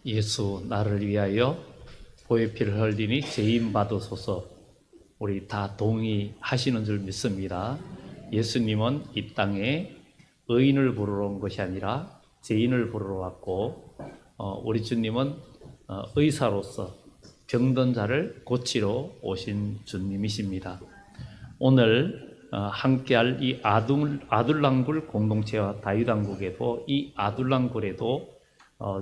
예수 나를 위하여 보혈 피를 흘리니 죄인 받으소서. 우리 다 동의하시는 줄 믿습니다. 예수님은 이 땅에 의인을 부르러 온 것이 아니라 죄인을 부르러 왔고, 우리 주님은 의사로서 병든 자를 고치러 오신 주님이십니다. 오늘 함께할 이 아둘랑굴 공동체와 다윗왕국에도, 이 아둘랑굴에도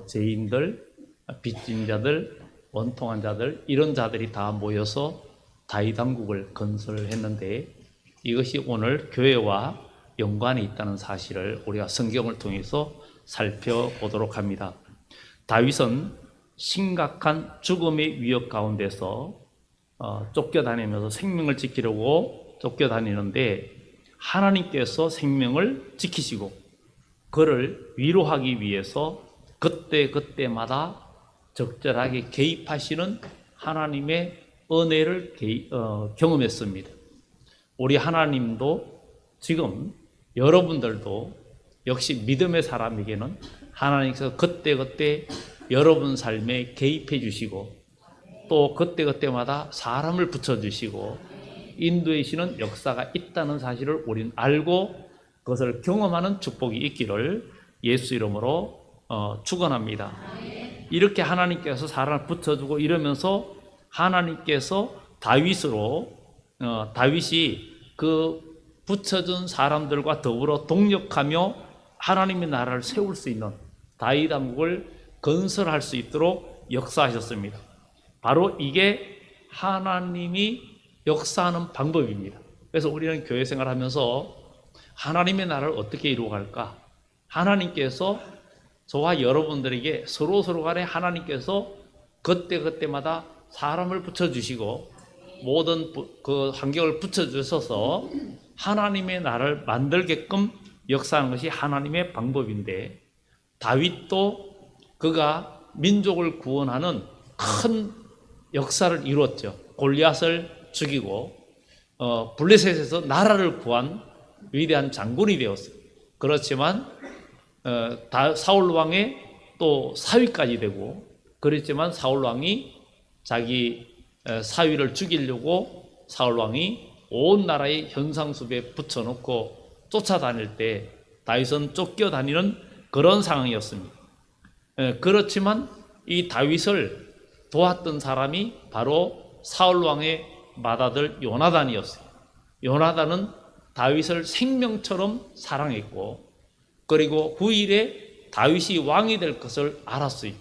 죄인들, 빚진 자들, 원통한 자들, 이런 자들이 다 모여서 다윗왕국을 건설했는데, 이것이 오늘 교회와 연관이 있다는 사실을 우리가 성경을 통해서 살펴보도록 합니다. 다윗은 심각한 죽음의 위협 가운데서 쫓겨다니면서 생명을 지키려고 쫓겨다니는데, 하나님께서 생명을 지키시고 그를 위로하기 위해서 그때마다 적절하게 개입하시는 하나님의 은혜를 경험했습니다. 우리 하나님도 지금 여러분들도 역시 믿음의 사람에게는 하나님께서 그때 여러분 삶에 개입해 주시고, 또 그때마다 사람을 붙여주시고 인도하시는 역사가 있다는 사실을 우리는 알고 그것을 경험하는 축복이 있기를 예수 이름으로 축원합니다. 이렇게 하나님께서 사람을 붙여주고 이러면서 하나님께서 다윗이 그 붙여준 사람들과 더불어 동력하며 하나님의 나라를 세울 수 있는 다윗 왕국을 건설할 수 있도록 역사하셨습니다. 바로 이게 하나님이 역사하는 방법입니다. 그래서 우리는 교회 생활하면서 하나님의 나라를 어떻게 이루어갈까? 하나님께서 저와 여러분들에게 서로 간에 하나님께서 그때마다 사람을 붙여주시고 모든 그 환경을 붙여주셔서 하나님의 나라를 만들게끔 역사하는 것이 하나님의 방법인데, 다윗도 그가 민족을 구원하는 큰 역사를 이루었죠. 골리앗을 죽이고 블레셋에서 나라를 구한 위대한 장군이 되었어요. 그렇지만 사울 왕의 또 사위까지 되고, 그랬지만 사울 왕이 자기 사위를 죽이려고 사울 왕이 온 나라의 현상수배에 붙여놓고 쫓아다닐 때 다윗은 쫓겨다니는 그런 상황이었습니다. 그렇지만 이 다윗을 도왔던 사람이 바로 사울 왕의 맏아들 요나단이었어요. 요나단은 다윗을 생명처럼 사랑했고, 그리고 후일에 다윗이 왕이 될 것을 알았어요.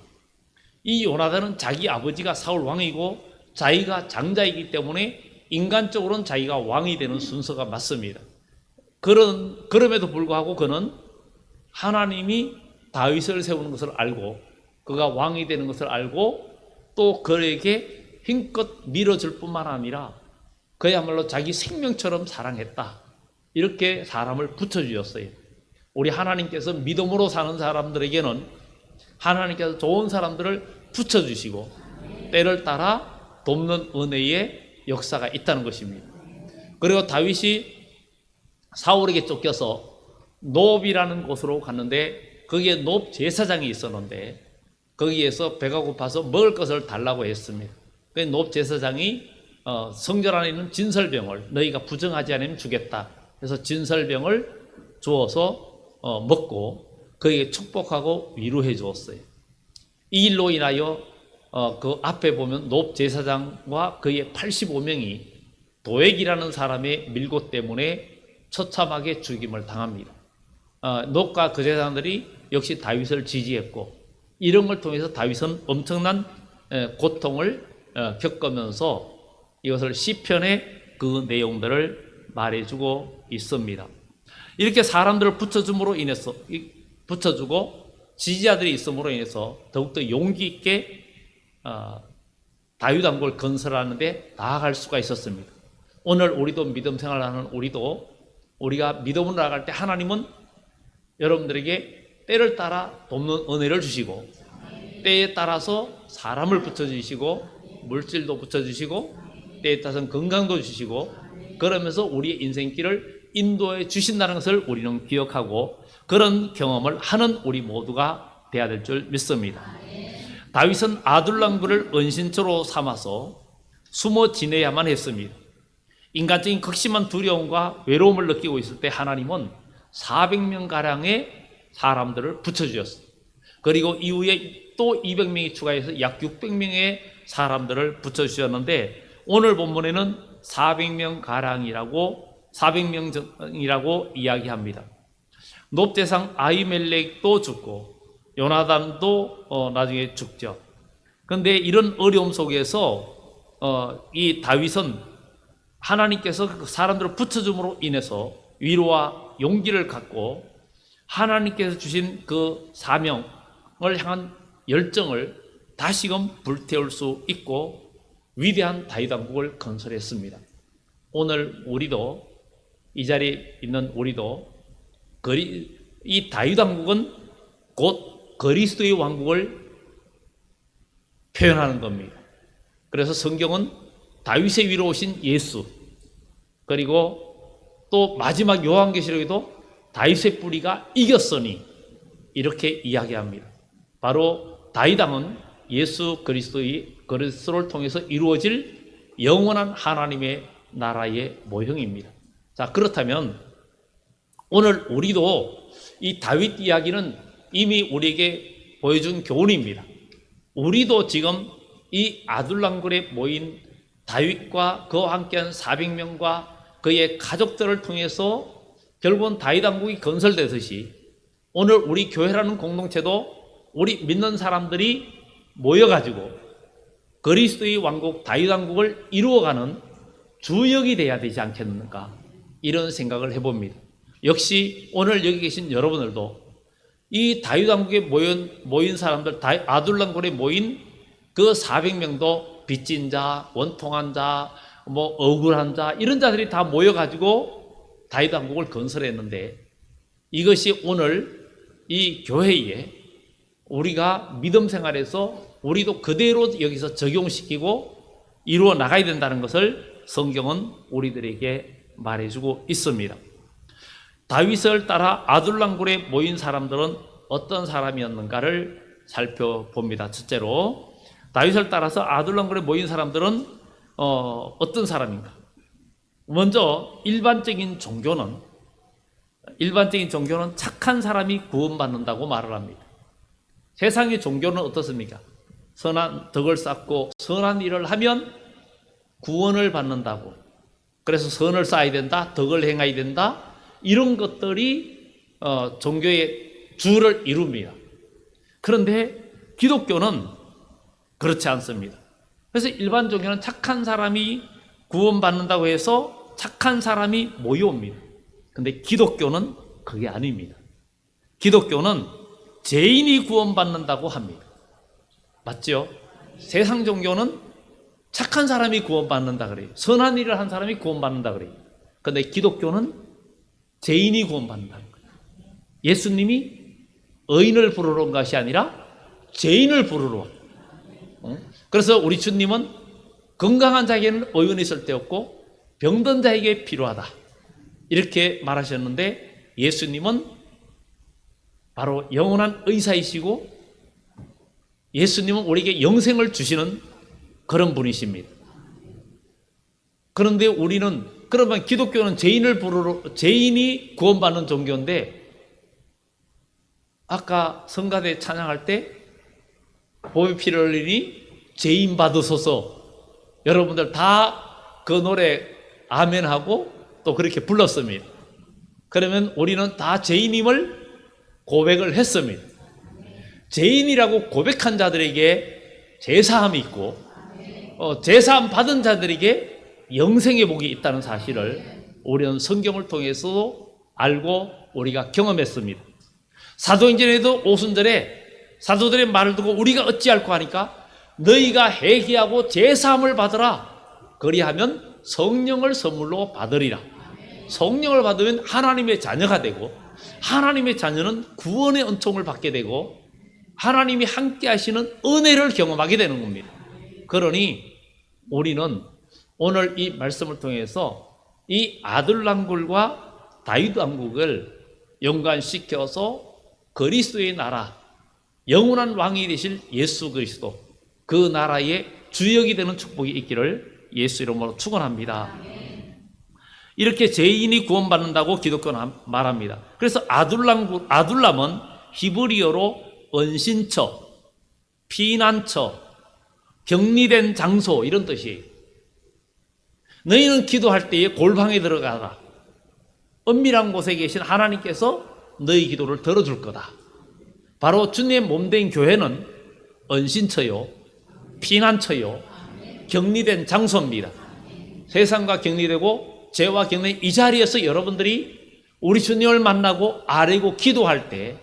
이 요나단은 자기 아버지가 사울 왕이고 자기가 장자이기 때문에 인간적으로는 자기가 왕이 되는 순서가 맞습니다. 그럼에도 불구하고 그는 하나님이 다윗을 세우는 것을 알고 그가 왕이 되는 것을 알고 또 그에게 힘껏 밀어줄 뿐만 아니라 그야말로 자기 생명처럼 사랑했다. 이렇게 사람을 붙여주셨어요. 우리 하나님께서 믿음으로 사는 사람들에게는 하나님께서 좋은 사람들을 붙여주시고 때를 따라 돕는 은혜의 역사가 있다는 것입니다. 그리고 다윗이 사울에게 쫓겨서 놉이라는 곳으로 갔는데, 거기에 놉 제사장이 있었는데 거기에서 배가 고파서 먹을 것을 달라고 했습니다. 그래서 놉 제사장이 성전 안에 있는 진설병을 너희가 부정하지 않으면 주겠다 해서 진설병을 주어서 먹고 그에게 축복하고 위로해 주었어요. 이 일로 인하여 그 앞에 보면 놉 제사장과 그의 85명이 도액이라는 사람의 밀고 때문에 처참하게 죽임을 당합니다. 놉과 그 제사장들이 역시 다윗을 지지했고, 이런 걸 통해서 다윗은 엄청난 고통을 겪으면서 이것을 시편의 그 내용들을 말해주고 있습니다. 이렇게 사람들을 붙여주고 지지자들이 있음으로 인해서 더욱더 용기 있게 다윗 왕국을 건설하는데 나아갈 수가 있었습니다. 오늘 우리도 믿음 생활하는 우리가 믿음으로 나아갈 때 하나님은 여러분들에게 때를 따라 돕는 은혜를 주시고, 때에 따라서 사람을 붙여주시고 물질도 붙여주시고 때에 따라서는 건강도 주시고, 그러면서 우리의 인생길을 인도해 주신다는 것을 우리는 기억하고 그런 경험을 하는 우리 모두가 되어야 될 줄 믿습니다. 다윗은 아둘람굴을 은신처로 삼아서 숨어 지내야만 했습니다. 인간적인 극심한 두려움과 외로움을 느끼고 있을 때 하나님은 400명가량의 사람들을 붙여주셨어요. 그리고 이후에 또 200명이 추가해서 약 600명의 사람들을 붙여주셨는데, 오늘 본문에는 400명이라고 이야기합니다. 놋대상 아히멜렉도 죽고 요나단도 나중에 죽죠. 그런데 이런 어려움 속에서 이 다윗은 하나님께서 그 사람들을 붙여줌으로 인해서 위로와 용기를 갖고 하나님께서 주신 그 사명을 향한 열정을 다시금 불태울 수 있고 위대한 다윗 왕국을 건설했습니다. 오늘 우리도, 이 자리에 있는 우리도 이 다윗 왕국은 곧 그리스도의 왕국을 표현하는 겁니다. 그래서 성경은 다윗의 위로 오신 예수, 그리고 또 마지막 요한계시록에도 다윗의 뿌리가 이겼으니 이렇게 이야기합니다. 바로 다윗 왕은 예수 그리스도를 통해서 이루어질 영원한 하나님의 나라의 모형입니다. 자, 그렇다면 오늘 우리도 이 다윗 이야기는 이미 우리에게 보여준 교훈입니다. 우리도 지금 이 아둘람굴에 모인 다윗과 그와 함께한 400명과 그의 가족들을 통해서 결국은 다윗 왕국이 건설되듯이 오늘 우리 교회라는 공동체도 우리 믿는 사람들이 모여가지고 그리스도의 왕국, 다윗 왕국을 이루어가는 주역이 돼야 되지 않겠는가, 이런 생각을 해봅니다. 역시 오늘 여기 계신 여러분들도 이 다윗 왕국에 모인 사람들, 아둘람굴에 모인 그 400명도 빚진 자, 원통한 자, 억울한 자, 이런 자들이 다 모여가지고 다윗 왕국을 건설했는데, 이것이 오늘 이 교회에 우리가 믿음 생활에서 우리도 그대로 여기서 적용시키고 이루어 나가야 된다는 것을 성경은 우리들에게 말해주고 있습니다. 다윗을 따라 아둘람굴에 모인 사람들은 어떤 사람이었는가를 살펴봅니다. 첫째로, 다윗을 따라서 아둘람굴에 모인 사람들은 어떤 사람인가? 먼저 일반적인 종교는 착한 사람이 구원받는다고 말을 합니다. 세상의 종교는 어떻습니까? 선한 덕을 쌓고 선한 일을 하면 구원을 받는다고, 그래서 선을 쌓아야 된다, 덕을 행해야 된다, 이런 것들이 종교의 주를 이룹니다. 그런데 기독교는 그렇지 않습니다. 그래서 일반 종교는 착한 사람이 구원받는다고 해서 착한 사람이 모여옵니다. 그런데 기독교는 그게 아닙니다. 기독교는 죄인이 구원받는다고 합니다. 맞죠? 세상 종교는 착한 사람이 구원받는다 그래요. 선한 일을 한 사람이 구원받는다 그래요. 그런데 기독교는 죄인이 구원받는다. 예수님이 의인을 부르러 온 것이 아니라 죄인을 부르러. 그래서 우리 주님은 건강한 자에게는 의원이 쓸데없고 병든 자에게 필요하다, 이렇게 말하셨는데, 예수님은 바로 영원한 의사이시고 예수님은 우리에게 영생을 주시는 그런 분이십니다. 그런데 우리는, 그러면 기독교는 죄인이 구원받는 종교인데, 아까 성가대 찬양할 때 보배 피를 흘리니 죄인 받으소서, 여러분들 다 그 노래 아멘하고 또 그렇게 불렀습니다. 그러면 우리는 다 죄인임을 고백을 했습니다. 죄인이라고 고백한 자들에게 제사함이 있고 제사함 받은 자들에게 영생의 복이 있다는 사실을 우리는 성경을 통해서 알고 우리가 경험했습니다. 사도행전에도 오순절에 사도들의 말을 듣고 우리가 어찌할꼬 하니까 너희가 회개하고 제사함을 받으라, 그리하면 성령을 선물로 받으리라. 성령을 받으면 하나님의 자녀가 되고, 하나님의 자녀는 구원의 은총을 받게 되고 하나님이 함께 하시는 은혜를 경험하게 되는 겁니다. 그러니 우리는 오늘 이 말씀을 통해서 이 아둘람굴과 다윗 왕국을 연관시켜서 그리스도의 나라, 영원한 왕이 되실 예수 그리스도, 그 나라의 주역이 되는 축복이 있기를 예수 이름으로 축원합니다. 이렇게 죄인이 구원받는다고 기독교는 말합니다. 그래서 아둘람은 히브리어로 은신처, 피난처, 격리된 장소 이런 뜻이에요. 너희는 기도할 때에 골방에 들어가라. 은밀한 곳에 계신 하나님께서 너희 기도를 들어줄 거다. 바로 주님의 몸된 교회는 은신처요, 피난처요, 격리된 장소입니다. 세상과 격리되고 죄와 격리, 이 자리에서 여러분들이 우리 주님을 만나고 아뢰고 기도할 때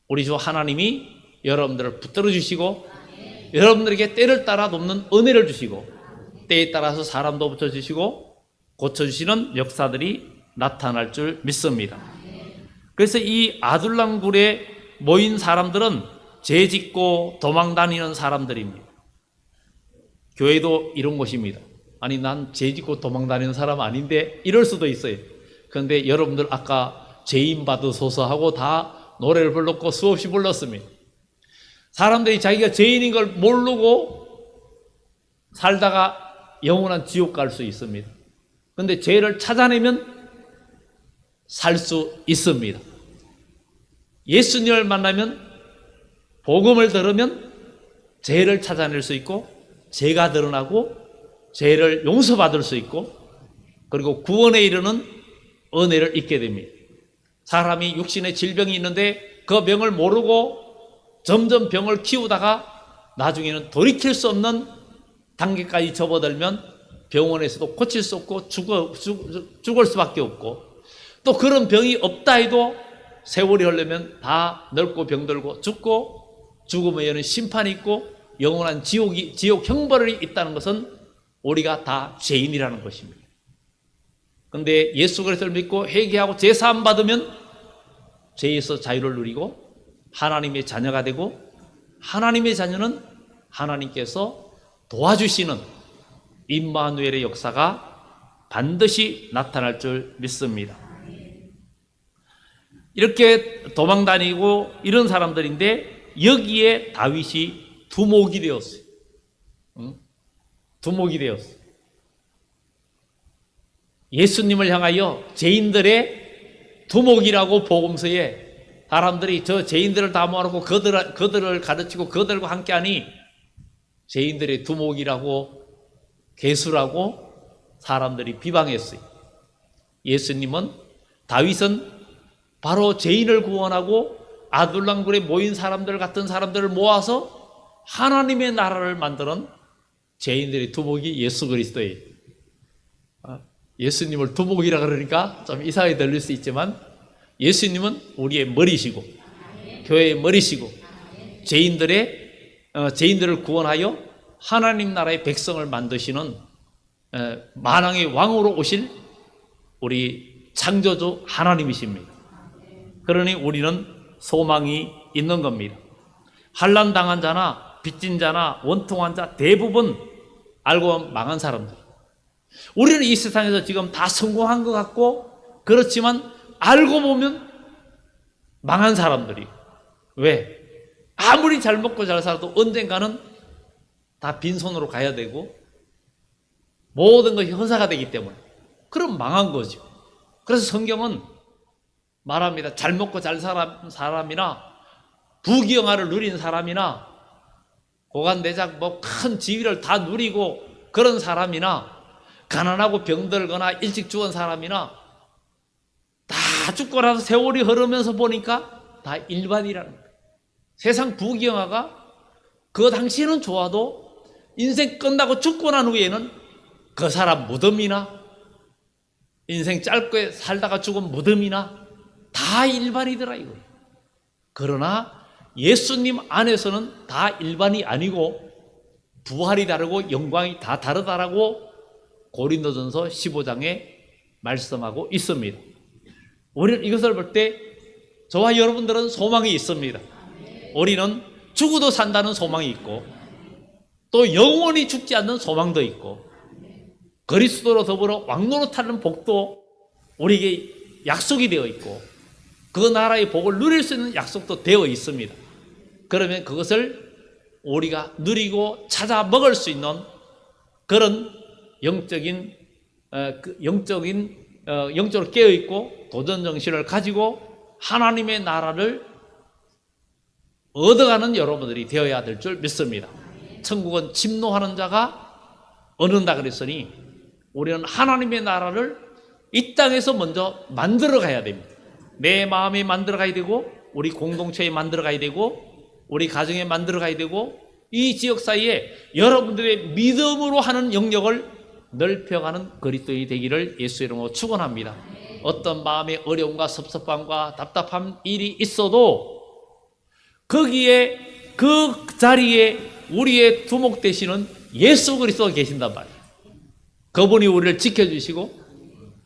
우리 주 하나님이 여러분들을 붙들어 주시고 여러분들에게 때를 따라 돕는 은혜를 주시고 때에 따라서 사람도 붙여주시고 고쳐주시는 역사들이 나타날 줄 믿습니다. 그래서 이 아둘람 굴에 모인 사람들은 죄 짓고 도망 다니는 사람들입니다. 교회도 이런 곳입니다. 아니 난 죄 짓고 도망 다니는 사람 아닌데 이럴 수도 있어요. 그런데 여러분들 아까 죄인 받으소서 하고 다 노래를 불렀고 수없이 불렀습니다. 사람들이 자기가 죄인인 걸 모르고 살다가 영원한 지옥 갈 수 있습니다. 그런데 죄를 찾아내면 살 수 있습니다. 예수님을 만나면 복음을 들으면 죄를 찾아낼 수 있고 죄가 드러나고 죄를 용서받을 수 있고 그리고 구원에 이르는 은혜를 잊게 됩니다. 사람이 육신의 질병이 있는데 그 병을 모르고 점점 병을 키우다가 나중에는 돌이킬 수 없는 단계까지 접어들면 병원에서도 고칠 수 없고 죽을 수밖에 없고 또 그런 병이 없다 해도 세월이 흐르면 다 늙고 병들고 죽고 죽음에 이르는 심판이 있고 영원한 지옥 형벌이 있다는 것은 우리가 다 죄인이라는 것입니다. 그런데 예수 그리스도를 믿고 회개하고 제사함 받으면 죄에서 자유를 누리고 하나님의 자녀가 되고 하나님의 자녀는 하나님께서 도와주시는 임마누엘의 역사가 반드시 나타날 줄 믿습니다. 이렇게 도망 다니고 이런 사람들인데 여기에 다윗이 두목이 되었어요. 두목이 되었어요. 예수님을 향하여 죄인들의 두목이라고 복음서에 사람들이 저 죄인들을 다 모아놓고 그들을 가르치고 그들과 함께하니 죄인들의 두목이라고 개수라고 사람들이 비방했어요. 예수님은 다윗은 바로 죄인을 구원하고 아둘람굴에 모인 사람들 같은 사람들을 모아서 하나님의 나라를 만드는 죄인들의 두목이 예수 그리스도예요. 예수님을 두목이라 그러니까 좀 이상하게 들릴 수 있지만 예수님은 우리의 머리시고 교회의 머리시고 죄인들을 구원하여 하나님 나라의 백성을 만드시는 만왕의 왕으로 오실 우리 창조주 하나님이십니다. 그러니 우리는 소망이 있는 겁니다. 환난 당한 자나 빚진 자나 원통한 자 대부분 알고 보면 망한 사람들. 우리는 이 세상에서 지금 다 성공한 것 같고 그렇지만 알고 보면 망한 사람들이. 왜? 아무리 잘 먹고 잘 살아도 언젠가는 다 빈손으로 가야 되고 모든 것이 허사가 되기 때문에 그럼 망한 거죠. 그래서 성경은 말합니다. 잘 먹고 잘 살은 사람이나 부귀영화를 누린 사람이나 고관대작 큰 지위를 다 누리고 그런 사람이나 가난하고 병들거나 일찍 죽은 사람이나 다 죽고 나서 세월이 흐르면서 보니까 다 일반이라는 거예요. 세상 부귀영화가 그 당시에는 좋아도 인생 끝나고 죽고 난 후에는 그 사람 무덤이나 인생 짧게 살다가 죽은 무덤이나 다 일반이더라 이거예요. 그러나 예수님 안에서는 다 일반이 아니고 부활이 다르고 영광이 다 다르다라고 고린도전서 15장에 말씀하고 있습니다. 우리는 이것을 볼 때 저와 여러분들은 소망이 있습니다. 우리는 죽어도 산다는 소망이 있고 또 영원히 죽지 않는 소망도 있고 그리스도로 더불어 왕노릇하는 복도 우리에게 약속이 되어 있고 그 나라의 복을 누릴 수 있는 약속도 되어 있습니다. 그러면 그것을 우리가 누리고 찾아 먹을 수 있는 그런 영적으로 깨어 있고 도전 정신을 가지고 하나님의 나라를 얻어가는 여러분들이 되어야 될 줄 믿습니다. 천국은 침노하는 자가 얻는다 그랬으니 우리는 하나님의 나라를 이 땅에서 먼저 만들어 가야 됩니다. 내 마음에 만들어 가야 되고, 우리 공동체에 만들어 가야 되고, 우리 가정에 만들어 가야 되고, 이 지역 사이에 여러분들의 믿음으로 하는 영역을 넓혀가는 그리스도인이 되기를 예수 이름으로 축원합니다. 어떤 마음의 어려움과 섭섭함과 답답한 일이 있어도 거기에 그 자리에 우리의 두목 되시는 예수 그리스도가 계신단 말이에요. 그분이 우리를 지켜주시고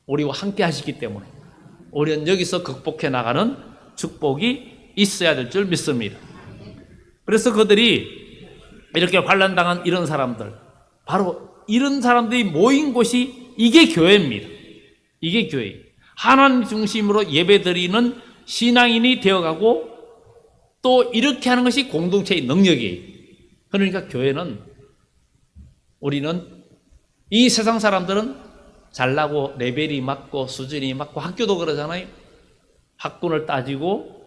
우리와 함께 하시기 때문에 우리는 여기서 극복해 나가는 축복이 있어야 될 줄 믿습니다. 그래서 그들이 이렇게 환난당한 이런 사람들, 바로 이런 사람들이 모인 곳이 이게 교회입니다. 이게 교회예요. 하나님 중심으로 예배드리는 신앙인이 되어가고 또 이렇게 하는 것이 공동체의 능력이에요. 그러니까 교회는, 우리는 이 세상 사람들은 잘나고 레벨이 맞고 수준이 맞고, 학교도 그러잖아요. 학군을 따지고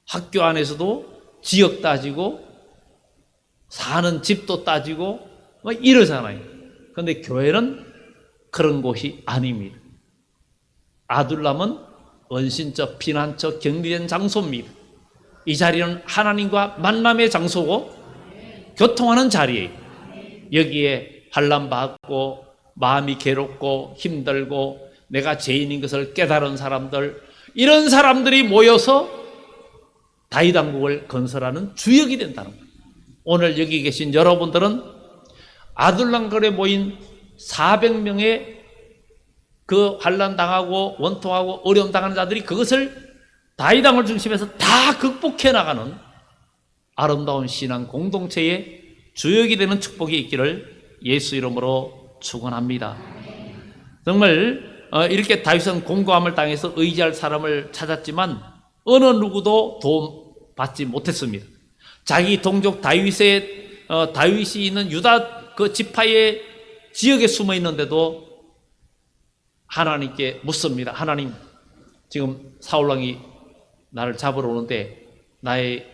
학교 안에서도 지역 따지고 사는 집도 따지고 뭐 이러잖아요. 그런데 교회는 그런 곳이 아닙니다. 아둘람은 원신적, 피난처, 격리된 장소입니다. 이 자리는 하나님과 만남의 장소고 교통하는 자리예요. 여기에 환난받고 마음이 괴롭고 힘들고 내가 죄인인 것을 깨달은 사람들, 이런 사람들이 모여서 다윗 왕국을 건설하는 주역이 된다는 거예요. 오늘 여기 계신 여러분들은 아둘람거리에 모인 400명의 그 환난당하고 원통하고 어려움 당하는 자들이 그것을 다윗 왕을 중심해서 다 극복해 나가는 아름다운 신앙 공동체의 주역이 되는 축복이 있기를 예수 이름으로 축원합니다. 정말 이렇게 다윗은 공고함을 당해서 의지할 사람을 찾았지만 어느 누구도 도움 받지 못했습니다. 자기 동족 다윗이 있는 유다 그 지파의 지역에 숨어 있는데도 하나님께 묻습니다. 하나님, 지금 사울 왕이 나를 잡으러 오는데 나의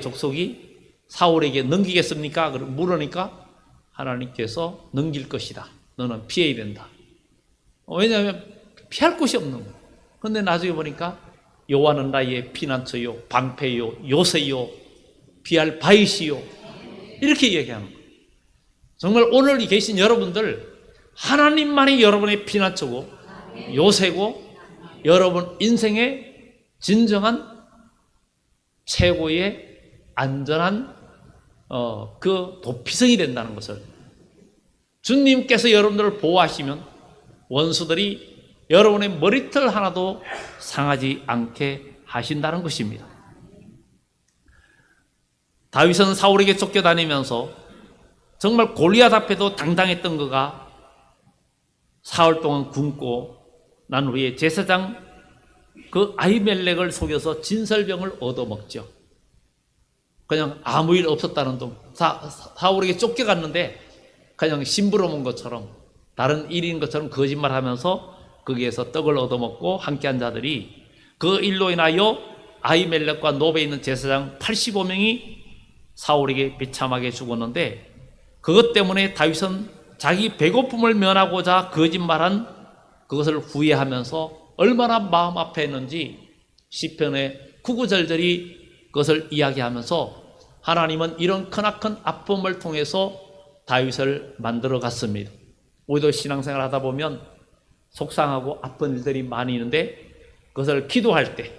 족속이 사울에게 넘기겠습니까? 물으니까 하나님께서 넘길 것이다. 너는 피해야 된다. 왜냐하면 피할 곳이 없는 거예요. 그런데 나중에 보니까 여호와는 나의 피난처요, 방패요, 요새요, 피할 바위시요, 이렇게 얘기하는 거예요. 정말 오늘 계신 여러분들, 하나님만이 여러분의 피난처고 요새고 여러분 인생의 진정한 최고의 안전한 그 도피성이 된다는 것을, 주님께서 여러분들을 보호하시면 원수들이 여러분의 머리털 하나도 상하지 않게 하신다는 것입니다. 다윗은 사울에게 쫓겨다니면서 정말 골리앗 앞에도 당당했던 그가 사흘 동안 굶고 난 후에 제사장 그 아히멜렉을 속여서 진설병을 얻어먹죠. 그냥 아무 일 없었다는 둥, 사울에게 쫓겨갔는데 그냥 심부름한 것처럼, 다른 일인 것처럼 거짓말하면서 거기에서 떡을 얻어먹고 함께한 자들이 그 일로 인하여 아히멜렉과 노베에 있는 제사장 85명이 사울에게 비참하게 죽었는데, 그것 때문에 다윗은 자기 배고픔을 면하고자 거짓말한 그것을 후회하면서 얼마나 마음 아파했는지 시편의 구구절절이 그것을 이야기하면서 하나님은 이런 크나큰 아픔을 통해서 다윗을 만들어 갔습니다. 우리도 신앙생활 하다 보면 속상하고 아픈 일들이 많이 있는데 그것을 기도할 때,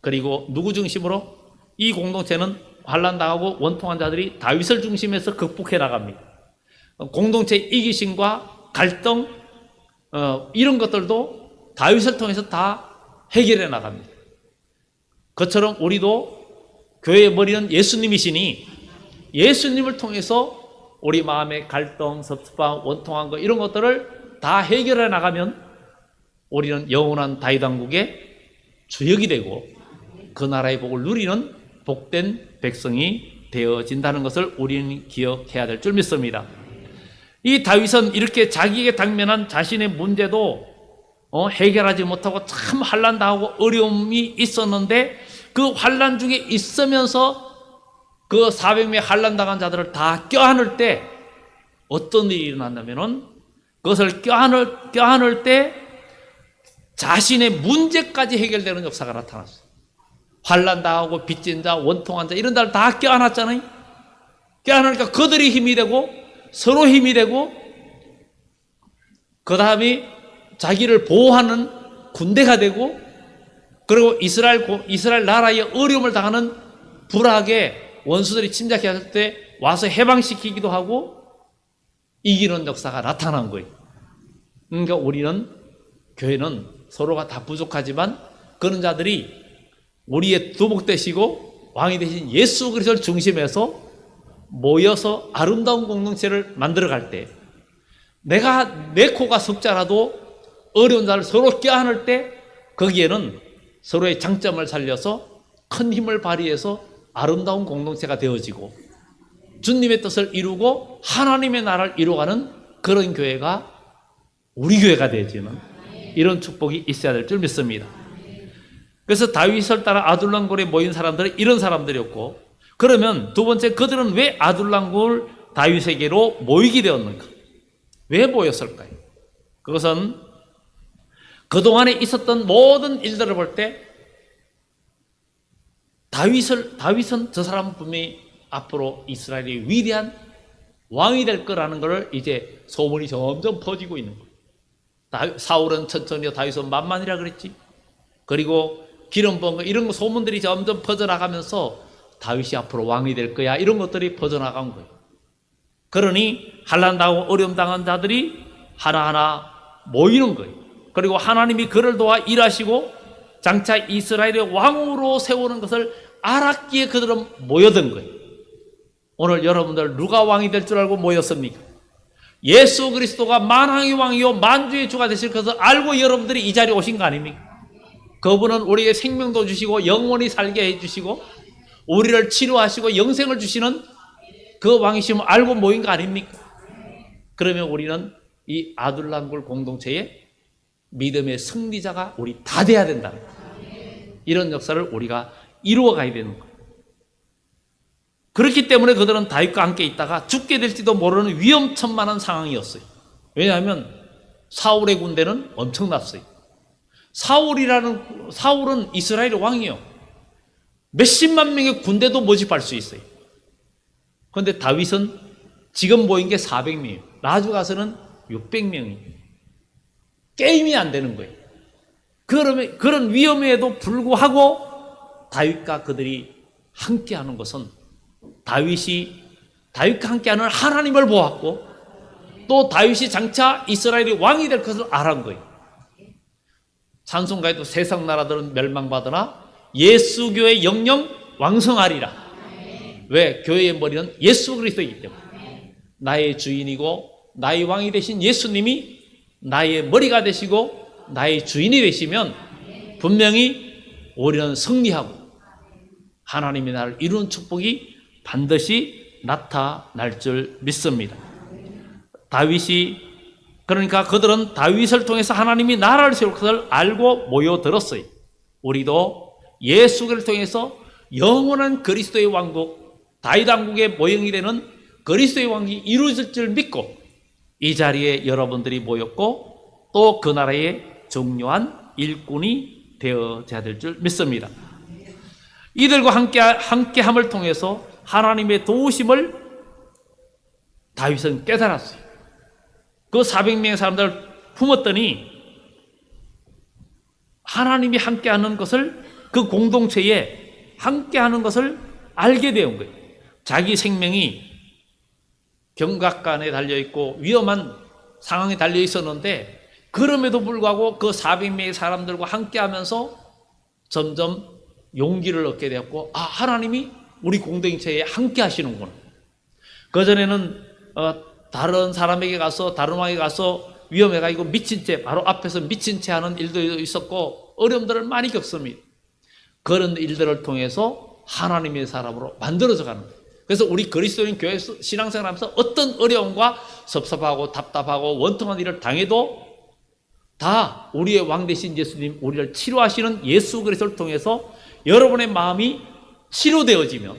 그리고 누구 중심으로, 이 공동체는 환난당하고 원통한 자들이 다윗을 중심해서 극복해 나갑니다. 공동체의 이기심과 갈등, 이런 것들도 다윗을 통해서 다 해결해 나갑니다. 그처럼 우리도 교회의 머리는 예수님이시니 예수님을 통해서 우리 마음의 갈등, 섭섭함, 원통한 것, 이런 것들을 다 해결해 나가면 우리는 영원한 다윗 왕국의 주역이 되고 그 나라의 복을 누리는 복된 백성이 되어진다는 것을 우리는 기억해야 될 줄 믿습니다. 이 다윗은 이렇게 자기에게 당면한 자신의 문제도 해결하지 못하고 참 환난당하고 어려움이 있었는데 그 환난 중에 있으면서 그 400명의 환난당한 자들을 다 껴안을 때 어떤 일이 일어났냐면은 그것을 껴안을 때 자신의 문제까지 해결되는 역사가 나타났어요. 환난당하고 빚진 자, 원통한 자 이런 자를 다 껴안았잖아요. 껴안으니까 그들이 힘이 되고 서로 힘이 되고 그 다음에 자기를 보호하는 군대가 되고 그리고 이스라엘 나라의 어려움을 당하는 불악의 원수들이 침략했을 때 와서 해방시키기도 하고 이기는 역사가 나타난 거예요. 그러니까 우리는 교회는 서로가 다 부족하지만 그런 자들이 우리의 두목 되시고 왕이 되신 예수 그리스도를 중심해서 모여서 아름다운 공동체를 만들어갈 때 내가 내 코가 석자라도 어려운 자를 서로 껴안을 때 거기에는 서로의 장점을 살려서 큰 힘을 발휘해서 아름다운 공동체가 되어지고 주님의 뜻을 이루고 하나님의 나라를 이루어가는 그런 교회가 우리 교회가 되어지는 이런 축복이 있어야 될 줄 믿습니다. 그래서 다윗을 따라 아둘람굴에 모인 사람들은 이런 사람들이었고 그러면 두 번째 그들은 왜 아둘람굴 다윗에게로 모이게 되었는가? 왜 모였을까요? 그것은 그동안에 있었던 모든 일들을 볼 때 다윗은 저 사람은 분명히 앞으로 이스라엘의 위대한 왕이 될 거라는 것을 이제 소문이 점점 퍼지고 있는 거예요. 사울은 천천히 다윗은 만만이라 그랬지. 그리고 기름 부은 거 이런 소문들이 점점 퍼져나가면서 다윗이 앞으로 왕이 될 거야 이런 것들이 퍼져나간 거예요. 그러니 환난당하고 어려움 당한 자들이 하나하나 모이는 거예요. 그리고 하나님이 그를 도와 일하시고 장차 이스라엘의 왕으로 세우는 것을 알았기에 그들은 모여든 거예요. 오늘 여러분들 누가 왕이 될 줄 알고 모였습니까? 예수 그리스도가 만왕의 왕이요 만주의 주가 되실 것을 알고 여러분들이 이 자리에 오신 거 아닙니까? 그분은 우리에게 생명도 주시고 영원히 살게 해주시고 우리를 치료하시고 영생을 주시는 그 왕이심을 알고 모인 거 아닙니까? 그러면 우리는 이 아둘람굴 공동체의 믿음의 승리자가 우리 다 돼야 된다. 이런 역사를 우리가 이루어 가야 되는 거예요. 그렇기 때문에 그들은 다윗과 함께 있다가 죽게 될지도 모르는 위험천만한 상황이었어요. 왜냐하면 사울의 군대는 엄청났어요. 사울은 이스라엘의 왕이요. 몇십만 명의 군대도 모집할 수 있어요. 그런데 다윗은 지금 모인 게 400명이에요. 나중 가서는 600명이에요. 게임이 안 되는 거예요. 그런 위험에도 불구하고 다윗과 그들이 함께하는 것은 다윗과 함께하는 하나님을 보았고 또 다윗이 장차 이스라엘의 왕이 될 것을 알은 거예요. 찬송가에도 세상 나라들은 멸망받으나 예수교의 영영 왕성하리라. 왜? 교회의 머리는 예수 그리스도이기 때문에 나의 주인이고 나의 왕이 되신 예수님이 나의 머리가 되시고 나의 주인이 되시면 분명히 우리는 승리하고 하나님의 나라를 이루는 축복이 반드시 나타날 줄 믿습니다. 그러니까 그들은 다윗을 통해서 하나님이 나라를 세울 것을 알고 모여들었어요. 우리도 예수를 통해서 영원한 그리스도의 왕국, 다윗 왕국의 모형이 되는 그리스도의 왕국이 이루어질 줄 믿고 이 자리에 여러분들이 모였고 또 그 나라의 중요한 일꾼이 되어져야 될 줄 믿습니다. 이들과 함께함을 통해서 하나님의 도우심을 다윗은 깨달았어요. 그 400명의 사람들을 품었더니 하나님이 함께하는 것을 그 공동체에 함께하는 것을 알게 되는 거예요. 자기 생명이 경각간에 달려있고 위험한 상황에 달려 있었는데 그럼에도 불구하고 그 400명의 사람들과 함께하면서 점점 용기를 얻게 되었고 하나님이 우리 공동체에 함께 하시는구나. 그전에는 다른 사람에게 가서 다른 왕에게 가서 위험해가지고 미친 채 바로 앞에서 미친 채 하는 일도 있었고 어려움들을 많이 겪습니다. 그런 일들을 통해서 하나님의 사람으로 만들어져 가는 거예요. 그래서 우리 그리스도인 교회 신앙생활하면서 어떤 어려움과 섭섭하고 답답하고 원통한 일을 당해도 다 우리의 왕 되신 예수님, 우리를 치료하시는 예수 그리스도를 통해서 여러분의 마음이 치료되어지면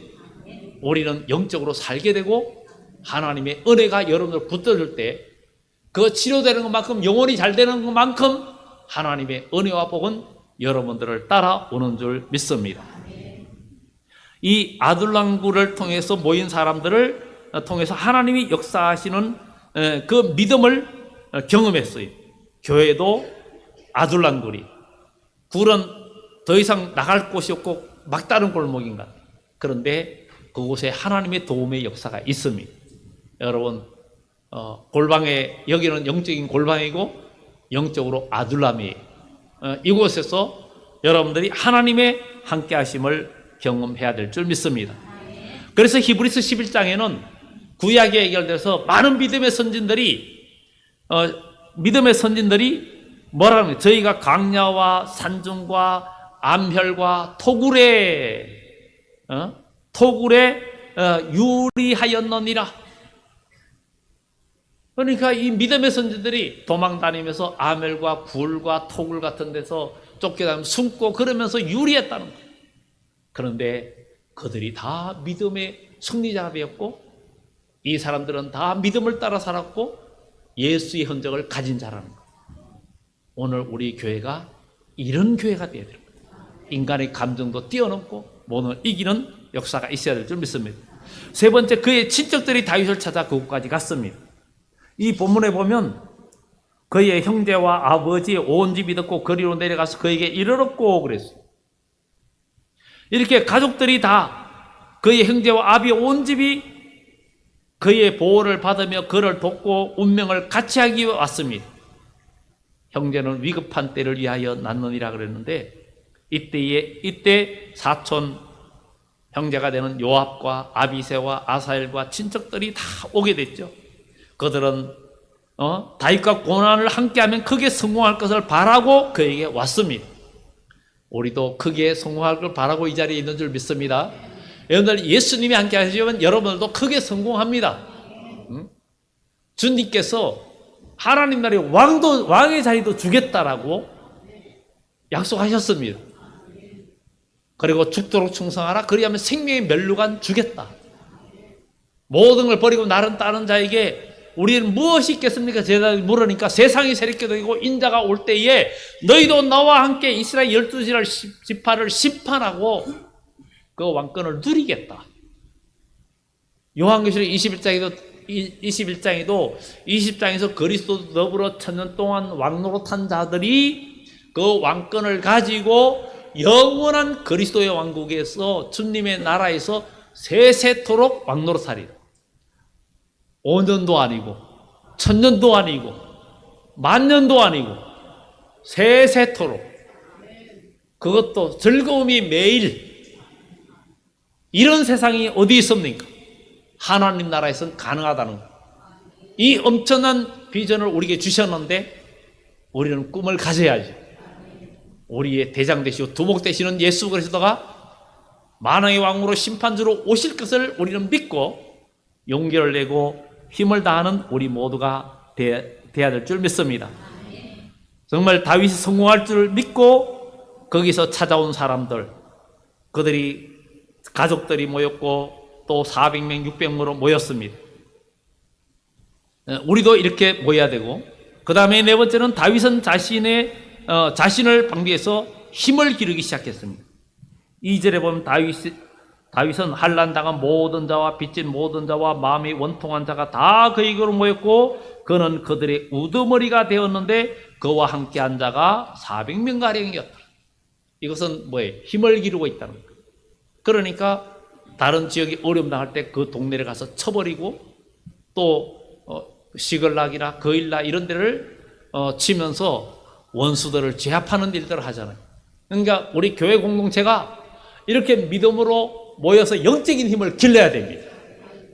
우리는 영적으로 살게 되고 하나님의 은혜가 여러분을 붙들을 때 그 치료되는 것만큼 영혼이 잘 되는 것만큼 하나님의 은혜와 복은 여러분들을 따라오는 줄 믿습니다. 이 아둘람굴을 통해서 모인 사람들을 통해서 하나님이 역사하시는 그 믿음을 경험했어요. 교회도 아둘람굴이, 굴은 더 이상 나갈 곳이 없고 막다른 골목인가. 그런데 그곳에 하나님의 도움의 역사가 있습니다. 여러분, 골방에, 여기는 영적인 골방이고 영적으로 아둘람이에요. 이곳에서 여러분들이 하나님의 함께 하심을 경험해야 될 줄 믿습니다. 그래서 히브리서 11장에는 구약에 연결돼서 많은 믿음의 선진들이 뭐라 합니까? 저희가 강야와 산중과 암혈과 토굴에 유리하였느니라. 그러니까 이 믿음의 선지들이 도망 다니면서 아멜과 굴과 토굴 같은 데서 쫓겨다니면 숨고 그러면서 유리했다는 거예요. 그런데 그들이 다 믿음의 승리자가 되었고 이 사람들은 다 믿음을 따라 살았고 예수의 흔적을 가진 자라는 거예요. 오늘 우리 교회가 이런 교회가 되어야 됩니다. 인간의 감정도 뛰어넘고 모든 이기는 역사가 있어야 될 줄 믿습니다. 세 번째, 그의 친척들이 다윗을 찾아 그곳까지 갔습니다. 이 본문에 보면 그의 형제와 아버지의 온 집이 듣고 거리로 내려가서 그에게 이르렀고 그랬어요. 이렇게 가족들이 다 그의 형제와 아비의 온 집이 그의 보호를 받으며 그를 돕고 운명을 같이 하기 위해 왔습니다. 형제는 위급한 때를 위하여 낳느니라 그랬는데 이때 사촌 형제가 되는 요압과 아비새와 아사엘과 친척들이 다 오게 됐죠. 그들은 다윗과 고난을 함께하면 크게 성공할 것을 바라고 그에게 왔습니다. 우리도 크게 성공할 걸 바라고 이 자리에 있는 줄 믿습니다. 여러분들 예수님이 함께 하시면 여러분들도 크게 성공합니다. 주님께서 하나님 나라의 왕의 자리도 주겠다라고 약속하셨습니다. 그리고 죽도록 충성하라. 그리하면 생명의 멸류관 주겠다. 모든 걸 버리고 나를 따른 자에게 우리는 무엇이 있겠습니까? 제가 물으니까 세상이 세력게 되고 인자가 올 때에 너희도 나와 함께 이스라엘 12지파를 심판하고 그 왕권을 누리겠다. 요한계시록 20장에서 그리스도 더불어 1000년 동안 왕노릇한 자들이 그 왕권을 가지고 영원한 그리스도의 왕국에서 주님의 나라에서 세세토록 왕노릇하리라. 5년도 아니고 1000년도 아니고 10,000년도 아니고 세세토록, 그것도 즐거움이 매일. 이런 세상이 어디 있습니까? 하나님 나라에서는 가능하다는 것. 이 엄청난 비전을 우리에게 주셨는데 우리는 꿈을 가져야죠. 우리의 대장 되시고 두목 되시는 예수 그리스도가 만왕의 왕으로 심판주로 오실 것을 우리는 믿고 용기를 내고 힘을 다하는 우리 모두가 돼야 될 줄 믿습니다. 정말 다윗이 성공할 줄 믿고 거기서 찾아온 사람들, 그들이 가족들이 모였고 또 400명, 600명으로 모였습니다. 우리도 이렇게 모여야 되고, 그 다음에 네 번째는 다윗은 자신을 방비해서 힘을 기르기 시작했습니다. 2절에 보면 다윗은 환난당한 모든 자와 빚진 모든 자와 마음이 원통한 자가 다 그에게로 모였고 그는 그들의 우두머리가 되었는데 그와 함께한 자가 400명가량이었다. 이것은 뭐예요? 힘을 기르고 있다는 거예요. 그러니까 다른 지역이 어려움 당할 때 그 동네를 가서 쳐버리고 또 시글락이나 거일라 이런 데를 치면서 원수들을 제압하는 일들을 하잖아요. 그러니까 우리 교회 공동체가 이렇게 믿음으로 모여서 영적인 힘을 길러야 됩니다.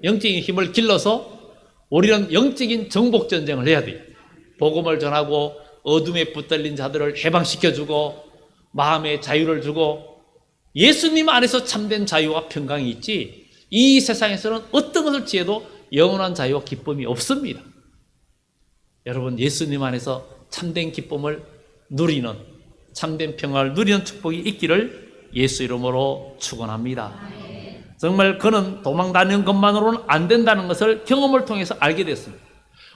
영적인 힘을 길러서 우리는 영적인 정복전쟁을 해야 돼요. 복음을 전하고 어둠에 붙들린 자들을 해방시켜주고 마음의 자유를 주고 예수님 안에서 참된 자유와 평강이 있지, 이 세상에서는 어떤 것을 취해도 영원한 자유와 기쁨이 없습니다. 여러분, 예수님 안에서 참된 기쁨을 누리는, 참된 평화를 누리는 축복이 있기를 예수 이름으로 축원합니다. 정말 그는 도망다니는 것만으로는 안 된다는 것을 경험을 통해서 알게 됐습니다.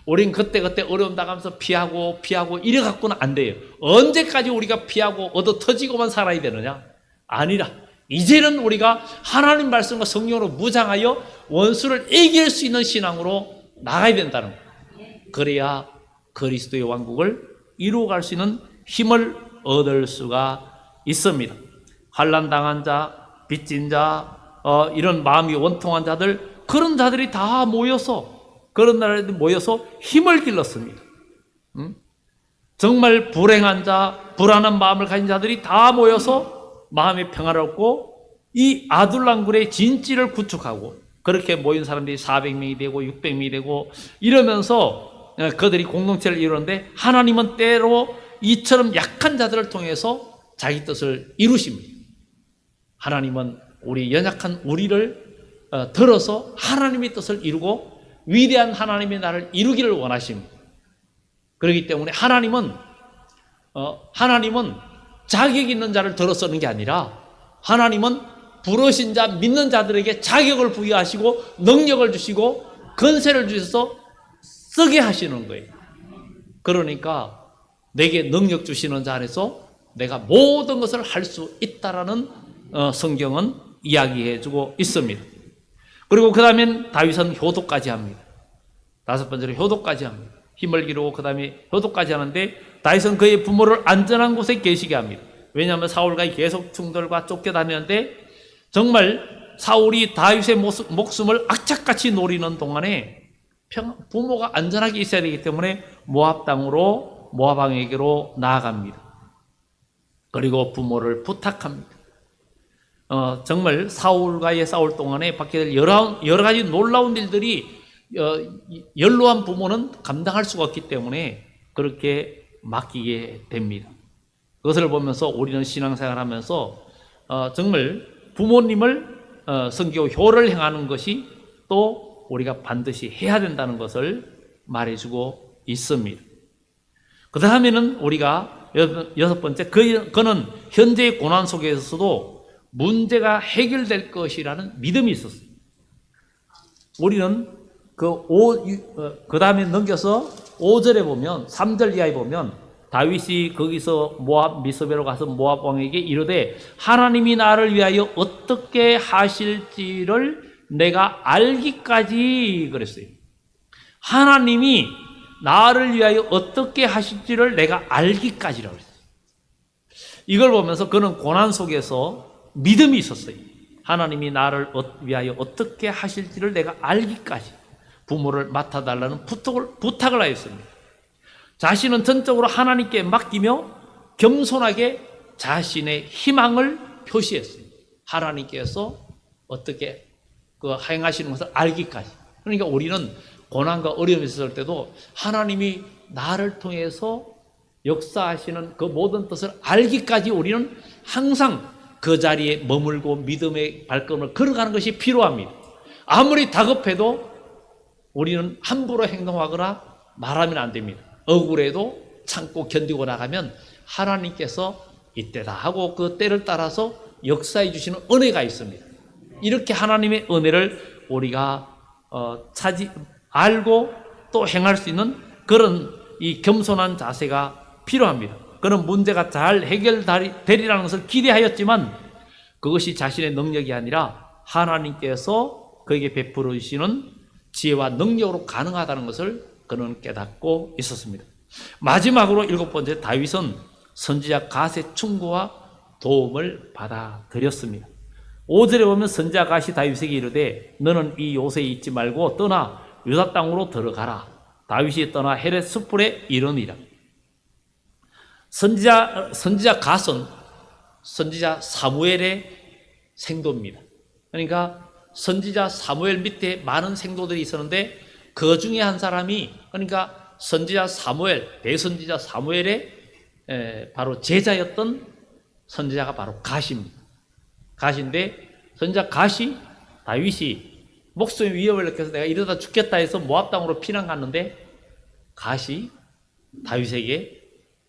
우린 그때그때 어려움 당하면서 피하고 이래 갖고는 안 돼요. 언제까지 우리가 피하고 얻어 터지고만 살아야 되느냐? 아니라 이제는 우리가 하나님 말씀과 성령으로 무장하여 원수를 이길 수 있는 신앙으로 나가야 된다는 거예요. 그래야 그리스도의 왕국을 이루어갈 수 있는 힘을 얻을 수가 있습니다. 환난 당한 자, 빚진 자, 이런 마음이 원통한 자들, 그런 자들이 다 모여서, 그런 나라들이 모여서 힘을 길렀습니다. 정말 불행한 자, 불안한 마음을 가진 자들이 다 모여서 마음의 평화를 얻고 이 아둘람굴의 진지를 구축하고, 그렇게 모인 사람들이 400명이 되고 600명이 되고 이러면서 그들이 공동체를 이루는데, 하나님은 때로 이처럼 약한 자들을 통해서 자기 뜻을 이루십니다. 하나님은 우리 연약한 우리를 들어서 하나님의 뜻을 이루고 위대한 하나님의 나라를 이루기를 원하십니다. 그렇기 때문에 하나님은 자격 있는 자를 들어 쓰는 게 아니라, 하나님은 부르신 자, 믿는 자들에게 자격을 부여하시고 능력을 주시고 권세를 주셔서 쓰게 하시는 거예요. 그러니까 내게 능력 주시는 자 안에서 내가 모든 것을 할 수 있다라는 성경은 이야기해주고 있습니다. 그리고 그 다음엔 다윗은 효도까지 합니다. 5번째로 효도까지 합니다. 힘을 기르고 그 다음에 효도까지 하는데, 다윗은 그의 부모를 안전한 곳에 계시게 합니다. 왜냐하면 사울과 계속 충돌과 쫓겨다니는데, 정말 사울이 다윗의 목숨을 악착같이 노리는 동안에 부모가 안전하게 있어야 되기 때문에 모압 땅으로, 모압 왕에게로 나아갑니다. 그리고 부모를 부탁합니다. 정말 사울과의 싸울 동안에 받게 될 여러 가지 놀라운 일들이 연로한 부모는 감당할 수가 없기 때문에 그렇게 맡기게 됩니다. 그것을 보면서 우리는 신앙생활 하면서 정말 부모님을 섬기고 효를 행하는 것이 또 우리가 반드시 해야 된다는 것을 말해주고 있습니다. 그 다음에는 우리가 6번째, 그는 현재의 고난 속에서도 문제가 해결될 것이라는 믿음이 있었어요. 우리는 그 다음에 넘겨서 5절에 보면, 3절 이하에 보면, 다윗이 거기서 모압 미스베로 가서 모압 왕에게 이르되 하나님이 나를 위하여 어떻게 하실지를 내가 알기까지 그랬어요. 하나님이 나를 위하여 어떻게 하실지를 내가 알기까지라고 했어요. 이걸 보면서 그는 고난 속에서 믿음이 있었어요. 하나님이 나를 위하여 어떻게 하실지를 내가 알기까지 부모를 맡아달라는 부탁을 하였습니다. 자신은 전적으로 하나님께 맡기며 겸손하게 자신의 희망을 표시했어요. 하나님께서 어떻게 행하시는 것을 알기까지. 그러니까 우리는 고난과 어려움이 있을 때도 하나님이 나를 통해서 역사하시는 그 모든 뜻을 알기까지 우리는 항상 그 자리에 머물고 믿음의 발걸음을 걸어가는 것이 필요합니다. 아무리 다급해도 우리는 함부로 행동하거나 말하면 안 됩니다. 억울해도 참고 견디고 나가면 하나님께서 이때다 하고 그 때를 따라서 역사해 주시는 은혜가 있습니다. 이렇게 하나님의 은혜를 우리가 알고 또 행할 수 있는 그런 이 겸손한 자세가 필요합니다. 그런 문제가 잘 해결되리라는 것을 기대하였지만 그것이 자신의 능력이 아니라 하나님께서 그에게 베풀어 주시는 지혜와 능력으로 가능하다는 것을 그는 깨닫고 있었습니다. 마지막으로 7번째, 다윗은 선지자 갓의 충고와 도움을 받아들였습니다. 5절에 보면 선지자 갓이 다윗에게 이르되 너는 이 요새에 있지 말고 떠나 유다 땅으로 들어가라. 다윗이 떠나 헤렛 숯불에 이르니라. 선지자 갓은 선지자 사무엘의 생도입니다. 그러니까 선지자 사무엘 밑에 많은 생도들이 있었는데 그 중에 한 사람이, 그러니까 선지자 사무엘, 대선지자 사무엘의 바로 제자였던 선지자가 바로 갓입니다. 가시인데 선지자 가시 다윗이 목숨의 위협을 느껴서 내가 이러다 죽겠다 해서 모압 땅으로 피난 갔는데 가시 다윗에게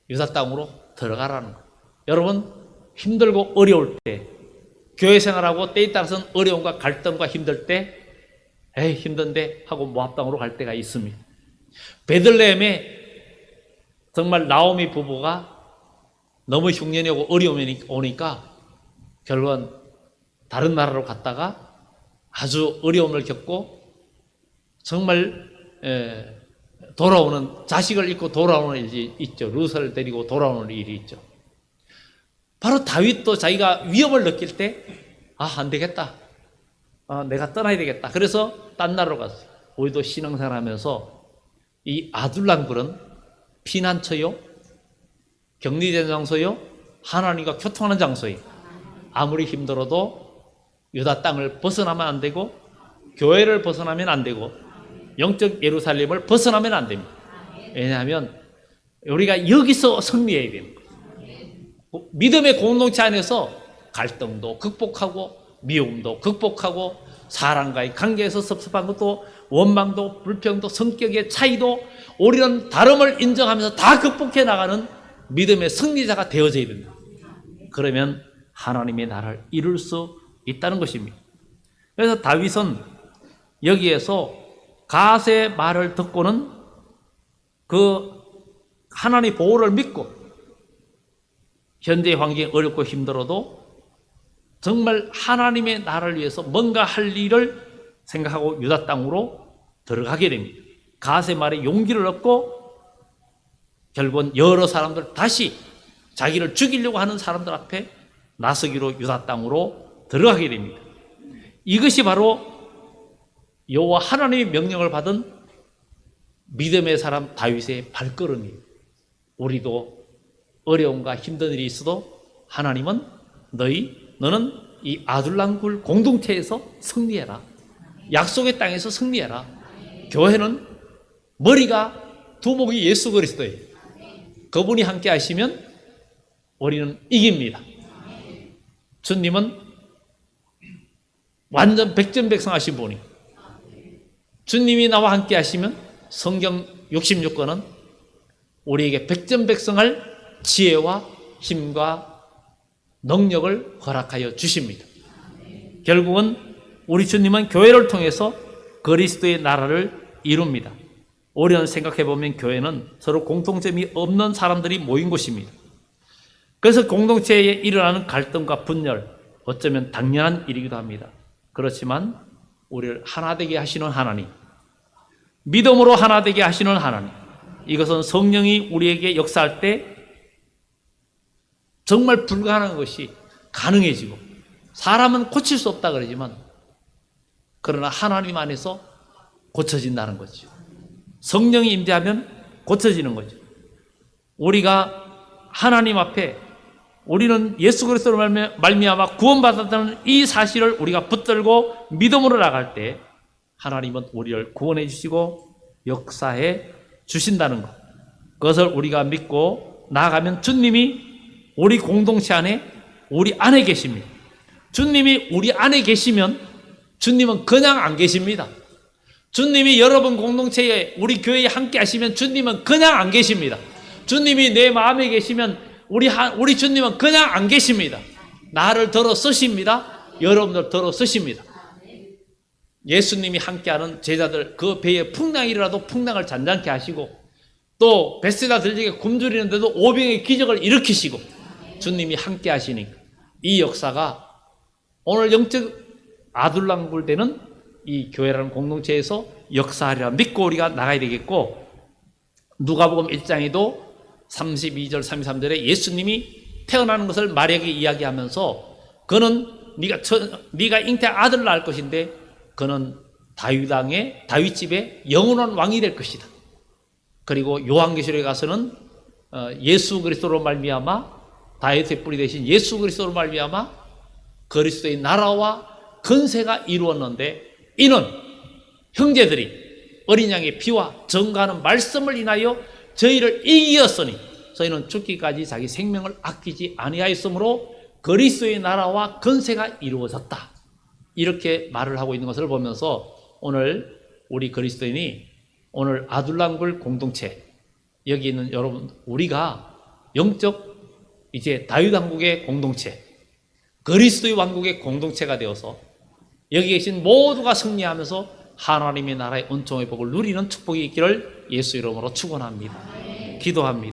유다 땅으로 들어가라는 거예요. 여러분 힘들고 어려울 때 교회 생활하고 때에 따라서는 어려움과 갈등과 힘들 때 에이 힘든데 하고 모압 땅으로 갈 때가 있습니다. 베들레헴에 정말 나오미 부부가 너무 흉년이 오고 어려움이 오니까 결국은 다른 나라로 갔다가 아주 어려움을 겪고 정말 돌아오는 자식을 잃고 돌아오는 일이 있죠. 룻을 데리고 돌아오는 일이 있죠. 바로 다윗도 자기가 위협을 느낄 때 안 되겠다. 내가 떠나야 되겠다. 그래서 딴 나라로 갔어요. 우리도 신앙생활하면서 이 아둘람굴은 피난처요, 격리된 장소요, 하나님과 교통하는 장소예요. 아무리 힘들어도 유다 땅을 벗어나면 안 되고 교회를 벗어나면 안 되고 영적 예루살렘을 벗어나면 안 됩니다. 왜냐하면 우리가 여기서 승리해야 되는 거예요. 믿음의 공동체 안에서 갈등도 극복하고 미움도 극복하고 사람과의 관계에서 섭섭한 것도 원망도 불평도 성격의 차이도 우리는 다름을 인정하면서 다 극복해 나가는 믿음의 승리자가 되어져야 된다. 그러면 하나님의 나라를 이룰 수 있다는 것입니다. 그래서 다윗은 여기에서 갓의 말을 듣고는 그 하나님의 보호를 믿고 현재의 환경이 어렵고 힘들어도 정말 하나님의 나라를 위해서 뭔가 할 일을 생각하고 유다 땅으로 들어가게 됩니다. 갓의 말에 용기를 얻고 결국은 여러 사람들 다시 자기를 죽이려고 하는 사람들 앞에 나서기로 유다 땅으로 들어가게 됩니다. 이것이 바로 여호와 하나님의 명령을 받은 믿음의 사람 다윗의 발걸음이에요. 우리도 어려움과 힘든 일이 있어도 하나님은 너는 이 아둘람굴 공동체에서 승리해라. 약속의 땅에서 승리해라. 교회는 머리가 두목이 예수 그리스도예요. 그분이 함께 하시면 우리는 이깁니다. 주님은 완전 백전백승하신 분이. 주님이 나와 함께 하시면 성경 66권은 우리에게 백전백승할 지혜와 힘과 능력을 허락하여 주십니다. 결국은 우리 주님은 교회를 통해서 그리스도의 나라를 이룹니다. 우리는 생각해보면 교회는 서로 공통점이 없는 사람들이 모인 곳입니다. 그래서 공동체에 일어나는 갈등과 분열, 어쩌면 당연한 일이기도 합니다. 그렇지만 우리를 하나 되게 하시는 하나님, 믿음으로 하나 되게 하시는 하나님, 이것은 성령이 우리에게 역사할 때 정말 불가능한 것이 가능해지고, 사람은 고칠 수 없다 그러지만 그러나 하나님 안에서 고쳐진다는 거죠. 성령이 임재하면 고쳐지는 거죠. 우리가 하나님 앞에 우리는 예수 그리스도로 말미암아 구원받았다는 이 사실을 우리가 붙들고 믿음으로 나갈 때 하나님은 우리를 구원해 주시고 역사해 주신다는 것, 그것을 우리가 믿고 나아가면 주님이 우리 공동체 안에 우리 안에 계십니다. 주님이 우리 안에 계시면 주님은 그냥 안 계십니다. 주님이 여러분 공동체에 우리 교회에 함께 하시면 주님은 그냥 안 계십니다. 주님이 내 마음에 계시면 우리 주님은 그냥 안 계십니다. 나를 들어 쓰십니다. 여러분들 들어 쓰십니다. 예수님이 함께하는 제자들 그 배에 풍랑이 일어나도 풍랑을 잔잔케 하시고 또 벳세다 들지게 굶주리는데도 오병의 기적을 일으키시고 주님이 함께 하시니까 이 역사가 오늘 영적 아둘람굴 되는 이 교회라는 공동체에서 역사하리라 믿고 우리가 나가야 되겠고, 누가복음 1장에도 32절 33절에 예수님이 태어나는 것을 마리아에게 이야기하면서 그는 네가 잉태한 아들을 낳을 것인데 그는 다윗 집의 영원한 왕이 될 것이다. 그리고 요한계시록에 가서는 예수 그리스도로 말미암아 다윗의 뿌리 대신 예수 그리스도로 말미암아 그리스도의 나라와 건세가 이루었는데 이는 형제들이 어린 양의 피와 증거하는 말씀을 인하여 저희를 이기었으니 저희는 죽기까지 자기 생명을 아끼지 아니하였으므로 그리스도의 나라와 권세가 이루어졌다. 이렇게 말을 하고 있는 것을 보면서 오늘 우리 그리스도인이 오늘 아둘람굴 공동체 여기 있는 여러분 우리가 영적 이제 다윗 왕국의 공동체 그리스도의 왕국의 공동체가 되어서 여기 계신 모두가 승리하면서 하나님의 나라의 은총의 복을 누리는 축복이 있기를 예수 이름으로 축원합니다. 기도합니다.